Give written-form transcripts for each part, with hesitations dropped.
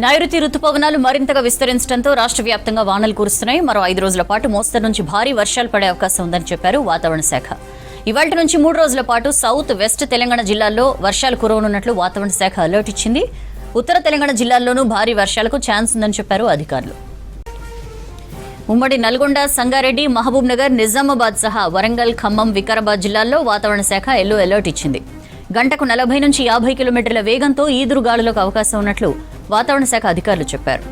నైరుతి రుతుపవనాలు మరింతగా విస్తరించడంతో రాష్ట్ర వ్యాప్తంగా వానలు కురుస్తున్నాయి. మరో 5 రోజుల పాటు మోస్తరు నుంచి భారీ వర్షాలు పడే అవకాశం ఉందని చెప్పారు వాతావరణ శాఖ. ఇవాళ్టి నుంచి 3 రోజుల పాటు సౌత్ వెస్ట్ తెలంగాణ జిల్లాల్లో వర్షాలు కురవనున్నట్లు వాతావరణ శాఖ అలర్ట్ ఇచ్చింది. ఉత్తర తెలంగాణ జిల్లాల్లోనూ భారీ వర్షాలకు ఛాన్స్ ఉందని చెప్పారు అధికారులు. ఉమ్మడి నల్గొండ, సంగారెడ్డి, మహబూబ్ నగర్, నిజామాబాద్ సహా వరంగల్, ఖమ్మం, వికారాబాద్ జిల్లాల్లో వాతావరణ శాఖ ఎల్లో అలర్ట్ ఇచ్చింది. గంటకు 40 నుంచి 50 కిలోమీటర్ల వేగంతో ఈదురుగాలులకు అవకాశం ఉన్నట్లు వాతావరణ శాఖ అధికారులు చెప్పారు.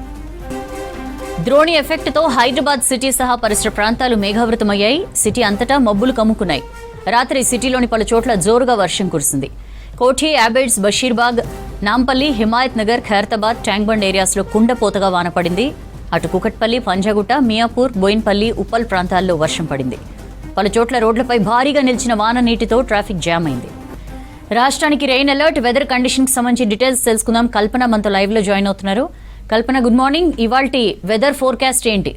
ద్రోణి ఎఫెక్ట్తో హైదరాబాద్ సిటీ సహా పరిసర ప్రాంతాలు మేఘావృతమయ్యాయి. సిటీ అంతటా మబ్బులు కమ్ముకున్నాయి. రాత్రి సిటీలోని పలు చోట్ల జోరుగా వర్షం కురిసింది. కోఠి, యాబెడ్స్, బషీర్బాగ్, నాంపల్లి, హిమాయత్ నగర్, ఖైరతాబాద్, ట్యాంక్బండ్ ఏరియాస్లో కుండపోతగా వాన పడింది. అటు కుకట్పల్లి, పంజాగుట్ట, మియాపూర్, బోయిన్పల్లి, ఉప్పల్ ప్రాంతాల్లో వర్షం పడింది. పలు చోట్ల రోడ్లపై భారీగా నిలిచిన వాన నీటితో ట్రాఫిక్ జామ్ అయింది. రాష్ట్రానికి రెయిన్ అలర్ట్, వెదర్ కండిషన్కి సంబంధించి డీటెయిల్స్ తెలుసుకుందాం. కల్పన మనతో లైవ్ లో జాయిన్ అవుతున్నారు. కల్పన, గుడ్ మార్నింగ్. ఇవాల్టి వెదర్ ఫోర్కాస్ట్ ఏంటి?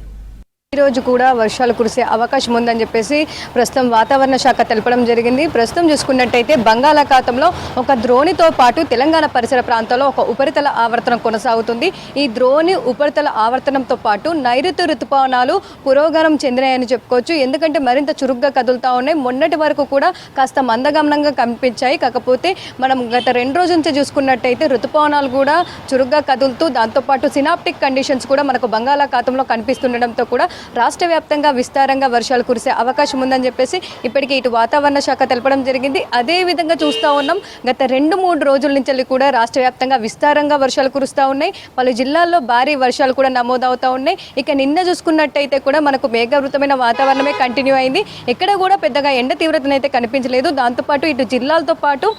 ఈ రోజు కూడా వర్షాలు కురిసే అవకాశం ఉందని చెప్పేసి ప్రస్తుతం వాతావరణ శాఖ తెలపడం జరిగింది. ప్రస్తుతం చూసుకున్నట్టయితే బంగాళాఖాతంలో ఒక ద్రోణితో పాటు తెలంగాణ పరిసర ప్రాంతాల్లో ఒక ఉపరితల ఆవర్తనం కొనసాగుతుంది. ఈ ద్రోణి ఉపరితల ఆవర్తనంతో పాటు నైరుతి ఋతుపవనాలు పురోగమనం చెందినాయని చెప్పుకోవచ్చు. ఎందుకంటే మరింత చురుగ్గా కదులుతూ ఉన్నాయి. మొన్నటి వరకు కూడా కాస్త మందగమనంగా కనిపించాయి. కాకపోతే మనం గత 2 రోజుల నుంచి చూసుకున్నట్టయితే ఋతుపవనాలు కూడా చురుగ్గా కదులుతూ దాంతోపాటు సినాప్టిక్ కండిషన్స్ కూడా మనకు బంగాళాఖాతంలో కనిపిస్తుండడంతో కూడా రాష్ట్ర వ్యాప్తంగా విస్తారంగా వర్షాలు కురిసే అవకాశం ఉందని చెప్పేసి ఇప్పటికీ ఇటు వాతావరణ శాఖ తెలపడం జరిగింది. అదే విధంగా చూస్తూ ఉన్నాం, గత 2-3 రోజుల నుంచి కూడా రాష్ట్ర వ్యాప్తంగా విస్తారంగా వర్షాలు కురుస్తూ ఉన్నాయి. పలు జిల్లాల్లో భారీ వర్షాలు కూడా నమోదవుతూ ఉన్నాయి. ఇక నిన్న చూసుకున్నట్టయితే కూడా మనకు మేఘావృతమైన వాతావరణమే కంటిన్యూ అయింది. ఎక్కడ కూడా పెద్దగా ఎండ తీవ్రతనైతే కనిపించలేదు. దాంతోపాటు ఇటు జిల్లాలతో పాటు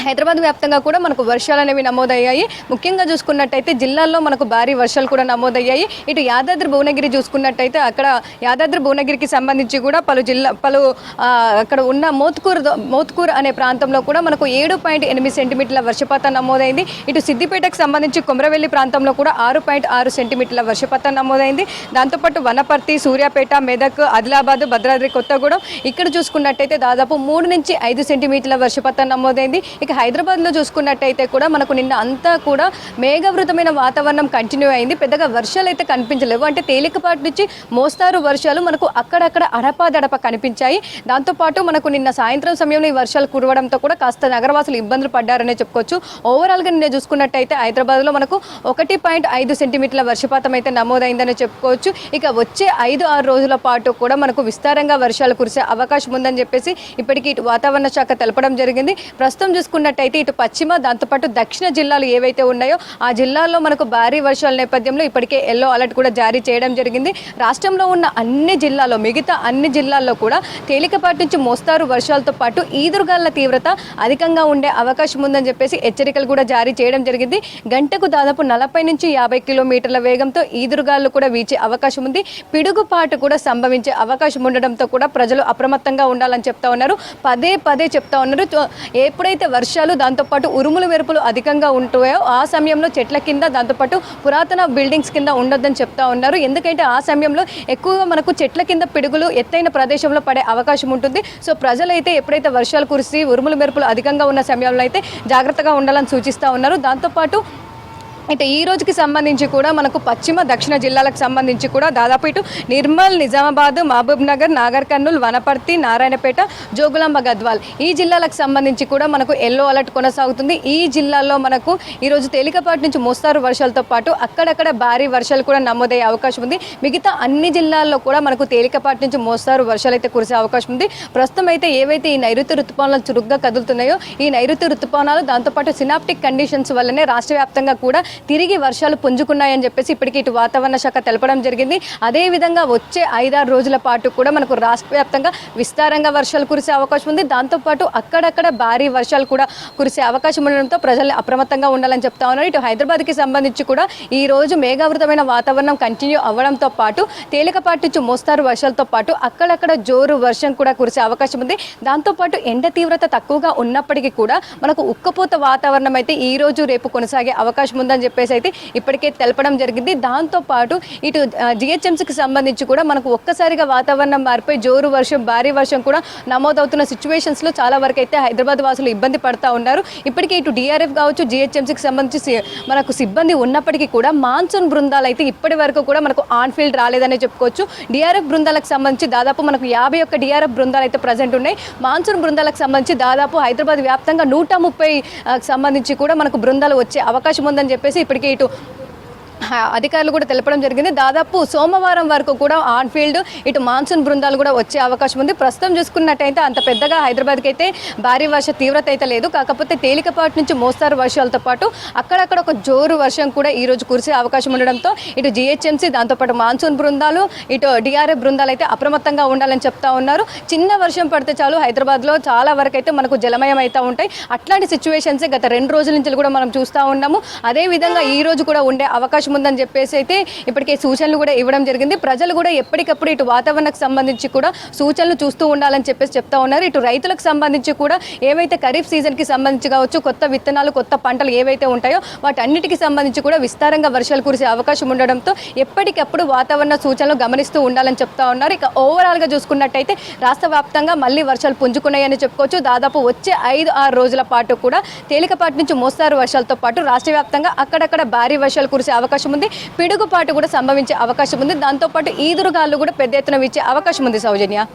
హైదరాబాద్ వ్యాప్తంగా కూడా మనకు వర్షాలు అనేవి నమోదయ్యాయి. ముఖ్యంగా చూసుకున్నట్టయితే జిల్లాల్లో మనకు భారీ వర్షాలు కూడా నమోదయ్యాయి. ఇటు యాదాద్రి భువనగిరి చూసుకున్నట్టయితే అక్కడ యాదాద్రి భువనగిరికి సంబంధించి కూడా పలు అక్కడ ఉన్న మోత్కూర్ అనే ప్రాంతంలో కూడా మనకు 7.8 సెంటీమీటర్ల వర్షపాతం నమోదైంది. ఇటు సిద్దిపేటకు సంబంధించి కొమరవెల్లి ప్రాంతంలో కూడా 6.6 సెంటీమీటర్ల వర్షపాతం నమోదైంది. దాంతోపాటు వనపర్తి, సూర్యాపేట, మెదక్, ఆదిలాబాద్, భద్రాద్రి కొత్తగూడెం ఇక్కడ చూసుకున్నట్టయితే దాదాపు 3 నుంచి 5 సెంటీమీటర్ల వర్షపాతం నమోదైంది. ఇక హైదరాబాద్లో చూసుకున్నట్టయితే కూడా మనకు నిన్న అంతా కూడా మేఘావృతమైన వాతావరణం కంటిన్యూ అయింది. పెద్దగా వర్షాలు అయితే కనిపించలేవు. అంటే తేలికపాటి నుంచి మోస్తారు వర్షాలు మనకు అక్కడక్కడ అడపాదడప కనిపించాయి. దాంతోపాటు మనకు నిన్న సాయంత్రం సమయంలో ఈ వర్షాలు కురవడంతో కూడా కాస్త నగరవాసులు ఇబ్బందులు పడ్డారనే చెప్పుకోవచ్చు. ఓవరాల్గా నిన్న చూసుకున్నట్టయితే హైదరాబాద్లో మనకు 1.5 సెంటీమీటర్ల వర్షపాతం అయితే నమోదైందని చెప్పుకోవచ్చు. ఇక వచ్చే 5-6 రోజుల పాటు కూడా మనకు విస్తారంగా వర్షాలు కురిసే అవకాశం ఉందని చెప్పేసి ఇప్పటికీ ఇటు వాతావరణ శాఖ తెలపడం జరిగింది. ప్రస్తుతం చూసుకున్నట్టయితే ఇటు పశ్చిమ దాంతోపాటు దక్షిణ జిల్లాలు ఏవైతే ఉన్నాయో ఆ జిల్లాల్లో మనకు భారీ వర్షాల నేపథ్యంలో ఇప్పటికే ఎల్లో అలర్ట్ కూడా జారీ చేయడం జరిగింది. రాష్ట్రంలో ఉన్న మిగతా అన్ని జిల్లాల్లో కూడా తేలికపాటి నుంచి మోస్తారు వర్షాలతో పాటు ఈదురుగాలుల తీవ్రత అధికంగా ఉండే అవకాశం ఉందని చెప్పేసి హెచ్చరికలు కూడా జారీ చేయడం జరిగింది. గంటకు దాదాపు 40 నుంచి 50 కిలోమీటర్ల వేగంతో ఈదురుగాలు కూడా వీచే అవకాశం ఉంది. పిడుగుపాటు కూడా సంభవించే అవకాశం ఉండడంతో కూడా ప్రజలు అప్రమత్తంగా ఉండాలని చెప్తా ఉన్నారు. పదే చెప్తా ఉన్నారు. ఎప్పుడైతే వర్షాలు దాంతోపాటు ఉరుములు మెరుపులు అధికంగా ఉంటాయో ఆ సమయంలో చెట్ల కింద దాంతోపాటు పురాతన బిల్డింగ్స్ కింద ఉండొద్దని చెప్తా ఉన్నారు. ఎందుకంటే ఆ సమయంలో ఎక్కువగా మనకు చెట్ల కింద పిడుగులు ఎత్తైన ప్రదేశంలో పడే అవకాశం ఉంటుంది. సో ప్రజలైతే ఎప్పుడైతే వర్షాలు కురిసి ఉరుములు మెరుపులు అధికంగా ఉన్న సమయంలో అయితే జాగ్రత్తగా ఉండాలని సూచిస్తూ ఉన్నారు. దాంతోపాటు ఇటు ఈ రోజుకి సంబంధించి కూడా మనకు పశ్చిమ దక్షిణ జిల్లాలకు సంబంధించి కూడా దాదాపు ఇటు నిర్మల్, నిజామాబాద్, మహబూబ్ నగర్, నాగర్ కర్నూల్, వనపర్తి, నారాయణపేట, జోగులాంబ గద్వాల్ ఈ జిల్లాలకు సంబంధించి కూడా మనకు ఎల్లో అలర్ట్ కొనసాగుతుంది. ఈ జిల్లాల్లో మనకు ఈరోజు తేలికపాటి నుంచి మోస్తారు వర్షాలతో పాటు అక్కడక్కడ భారీ వర్షాలు కూడా నమోదయ్యే అవకాశం ఉంది. మిగతా అన్ని జిల్లాల్లో కూడా మనకు తేలికపాటి నుంచి మోస్తారు వర్షాలు అయితే కురిసే అవకాశం ఉంది. ప్రస్తుతం అయితే ఏవైతే ఈ నైరుతి ఋతుపవనాలు చురుగ్గా కదులుతున్నాయో ఈ నైరుతి ఋతుపవనాలు దాంతోపాటు సినాప్టిక్ కండిషన్స్ వల్లనే రాష్ట్ర వ్యాప్తంగా కూడా తిరిగి వర్షాలు పుంజుకున్నాయని చెప్పేసి ఇప్పటికీ ఇటు వాతావరణ శాఖ తెలపడం జరిగింది. అదేవిధంగా వచ్చే 5-6 రోజుల పాటు కూడా మనకు రాష్ట్ర వ్యాప్తంగా విస్తారంగా వర్షాలు కురిసే అవకాశం ఉంది. దాంతోపాటు అక్కడక్కడ భారీ వర్షాలు కూడా కురిసే అవకాశం ఉండడంతో ప్రజల్ని అప్రమత్తంగా ఉండాలని చెప్తా ఉన్నారు. ఇటు హైదరాబాద్కి సంబంధించి కూడా ఈ రోజు మేఘావృతమైన వాతావరణం కంటిన్యూ అవ్వడంతో పాటు తేలికపాటి నుంచి మోస్తారు వర్షాలతో పాటు అక్కడక్కడ జోరు వర్షం కూడా కురిసే అవకాశం ఉంది. దాంతోపాటు ఎండ తీవ్రత తక్కువగా ఉన్నప్పటికీ కూడా మనకు ఉక్కపోత వాతావరణం అయితే ఈ రోజు రేపు కొనసాగే అవకాశం ఉందని చెప్పేసి అయితే ఇప్పటికే తెలపడం జరిగింది. దాంతోపాటు ఇటు జిహెచ్ఎంసీకి సంబంధించి కూడా మనకు ఒక్కసారిగా వాతావరణం మారిపోయి జోరు వర్షం, భారీ వర్షం కూడా నమోదవుతున్న సిచ్యువేషన్స్లో చాలా వరకు అయితే హైదరాబాద్ వాసులు ఇబ్బంది పడతా ఉన్నారు. ఇప్పటికే ఇటు డిఆర్ఎఫ్ కావచ్చు, జిహెచ్ఎంసీకి సంబంధించి మనకు సిబ్బంది ఉన్నప్పటికీ కూడా మాన్సూన్ బృందాలు అయితే ఇప్పటి వరకు కూడా మనకు ఆన్ ఫీల్డ్ రాలేదనే చెప్పుకోవచ్చు. డిఆర్ఎఫ్ బృందాలకు సంబంధించి దాదాపు మనకు 51 డిఆర్ఎఫ్ బృందాలు అయితే ప్రజెంట్ ఉన్నాయి. మాన్సూన్ బృందాలకు సంబంధించి దాదాపు హైదరాబాద్ వ్యాప్తంగా 130 సంబంధించి కూడా మనకు బృందాలు వచ్చే అవకాశం ఉందని చెప్పేసి ఇప్పటికే ఇటు అధికారులు కూడా తెలపడం జరిగింది. దాదాపు సోమవారం వరకు కూడా ఆన్ ఫీల్డ్ ఇటు మాన్సూన్ బృందాలు కూడా వచ్చే అవకాశం ఉంది. ప్రస్తుతం చూసుకున్నట్టయితే అంత పెద్దగా హైదరాబాద్కి అయితే భారీ వర్ష తీవ్రత అయితే లేదు. కాకపోతే తేలికపాటి నుంచి మోస్తారు వర్షాలతో పాటు అక్కడక్కడ ఒక జోరు వర్షం కూడా ఈ రోజు కురిసే అవకాశం ఉండడంతో ఇటు జిహెచ్ఎంసీ, దాంతోపాటు మాన్సూన్ బృందాలు, ఇటు డిఆర్ఎఫ్ బృందాలు అయితే అప్రమత్తంగా ఉండాలని చెప్తా ఉన్నారు. చిన్న వర్షం పడితే చాలు హైదరాబాద్లో చాలా వరకు అయితే మనకు జలమయం అవుతూ ఉంటాయి. అట్లాంటి సిచ్యువేషన్సే గత 2 రోజుల నుంచి కూడా మనం చూస్తూ ఉన్నాము. అదేవిధంగా ఈ రోజు కూడా ఉండే అవకాశం ఉందని చెప్పేసి అయితే ఇప్పటికే సూచనలు కూడా ఇవ్వడం జరిగింది. ప్రజలు కూడా ఎప్పటికప్పుడు ఇటు వాతావరణానికి సంబంధించి కూడా సూచనలు చూస్తూ ఉండాలని చెప్పేసి చెప్తా ఉన్నారు. ఇటు రైతులకు సంబంధించి కూడా ఏవైతే ఖరీఫ్ సీజన్కి సంబంధించి కావచ్చు, కొత్త విత్తనాలు, కొత్త పంటలు ఏవైతే ఉంటాయో వాటన్నిటికీ సంబంధించి కూడా విస్తారంగా వర్షాలు కురిసే అవకాశం ఉండడంతో ఎప్పటికప్పుడు వాతావరణ సూచనలు గమనిస్తూ ఉండాలని చెప్తా ఉన్నారు. ఇక ఓవరాల్గా చూసుకున్నట్టయితే రాష్ట్ర వ్యాప్తంగా మళ్ళీ వర్షాలు పుంజుకున్నాయని చెప్పుకోవచ్చు. దాదాపు వచ్చే 5-6 రోజుల పాటు కూడా తేలికపాటి నుంచి మోస్తారు వర్షాలతో పాటు రాష్ట్ర వ్యాప్తంగా అక్కడక్కడ భారీ వర్షాలు కురిసే అవకాశం ఉంది. పిడుగుపాటు కూడా సంభవించే అవకాశం ఉంది. దాంతోపాటు ఈదురుగాలు కూడా పెద్ద ఎత్తున వీచే అవకాశం ఉంది. సౌజన్య.